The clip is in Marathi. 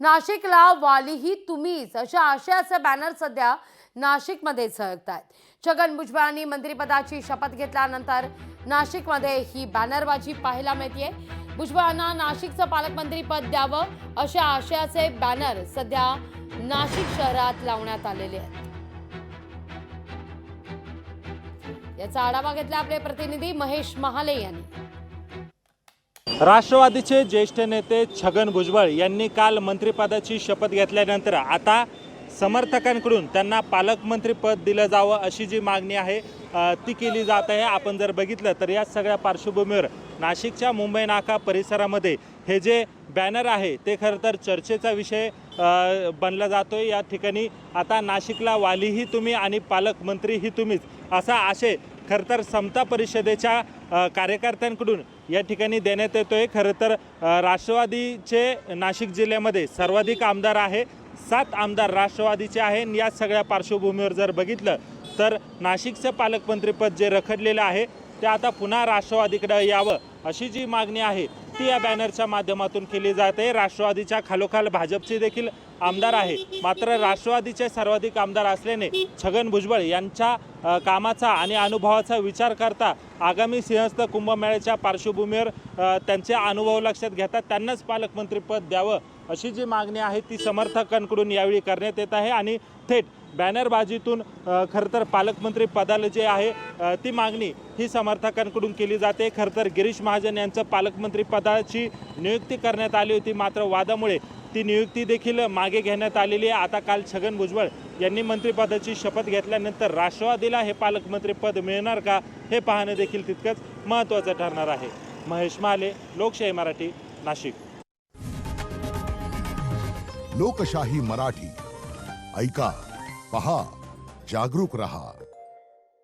नाशिकला वालीही तुम्हीच अशा आशयाचे बॅनर सध्या नाशिकमध्ये झळकतायत। छगन भुजबळांनी मंत्रिपदाची शपथ घेतल्यानंतर नाशिकमध्ये ही बॅनरबाजी पाहायला मिळते। भुजबळांना नाशिकचं पालकमंत्री पद द्यावं अशा आशयाचे बॅनर सध्या नाशिक शहरात लावण्यात आलेले आहेत। याचा आढावा घेतला आपले प्रतिनिधी महेश महाले यांनी। राष्ट्रवादीचे ज्येष्ठ नेते छगन भुजबळ यांनी काल मंत्रिपदाची शपथ घेतल्यानंतर आता समर्थकांकडून त्यांना पालकमंत्री पद दिलं जावं अशी जी मागणी आहे ती केली जात आहे। आपण जर बघितलं तर या सगळ्या पार्श्वभूमीवर नाशिकच्या मुंबई नाका परिसरामध्ये हे जे बॅनर आहे ते खरं तर चर्चेचा विषय बनला जातोय। या ठिकाणी आता नाशिकला वालीही तुम्ही आणि पालकमंत्रीही तुम्हीच असा आशय खरं तर समता परिषदेच्या कार्यकर्त्यांकडून या ठिकाणी देण्यात येतोय। खरं तर राष्ट्रवादीचे नाशिक जिल्ह्यामध्ये सर्वाधिक आमदार आहे, 7 आमदार राष्ट्रवादीचे आहे। या सगळ्या पार्श्वभूमीवर जर बघितलं तर नाशिकचं पालकमंत्रीपद जे रखडलेलं आहे ते आता पुन्हा राष्ट्रवादीकडे यावं अशी जी मागणी आहे ती या बॅनरच्या माध्यमातून केली जाते। राष्ट्रवादीच्या खालोखाल भाजपचे देखील आमदार आहे, मात्र राष्ट्रवादीचे सर्वाधिक आमदार असल्याने छगन भुजबळ यांच्या कामाचा आणि अनुभवाचा विचार करता आगामी सिंहस्थ कुंभमेळ्याच्या पार्श्वभूमीवर त्यांचे अनुभव लक्षात घेता त्यांनाच पालकमंत्रीपद द्यावं अशी जी मागणी आहे ती समर्थकांकडून यावेळी करण्यात येत आहे। आणि थेट बॅनरबाजीतून खरं तर पालकमंत्री पदाला जे आहे ती मागणी ही समर्थकांकडून केली जाते। खरं तर गिरीश महाजन यांचं पालकमंत्री पदाची नियुक्ती करण्यात आली होती, मात्र वादामुळे ती नियुक्ती देखील मागे घेण्यात आलेली आहे। आता काल छगन भुजबळ यांनी मंत्रिपदाची शपथ घेतल्यानंतर राष्ट्रवादीला हे पालकमंत्री पद मिळणार का हे पाहणं देखील तितकंच महत्त्वाचं ठरणार आहे। महेश महाले, लोकशाही मराठी, नाशिक। लोकशाही मराठी ऐका, पहा, जागरूक रहा।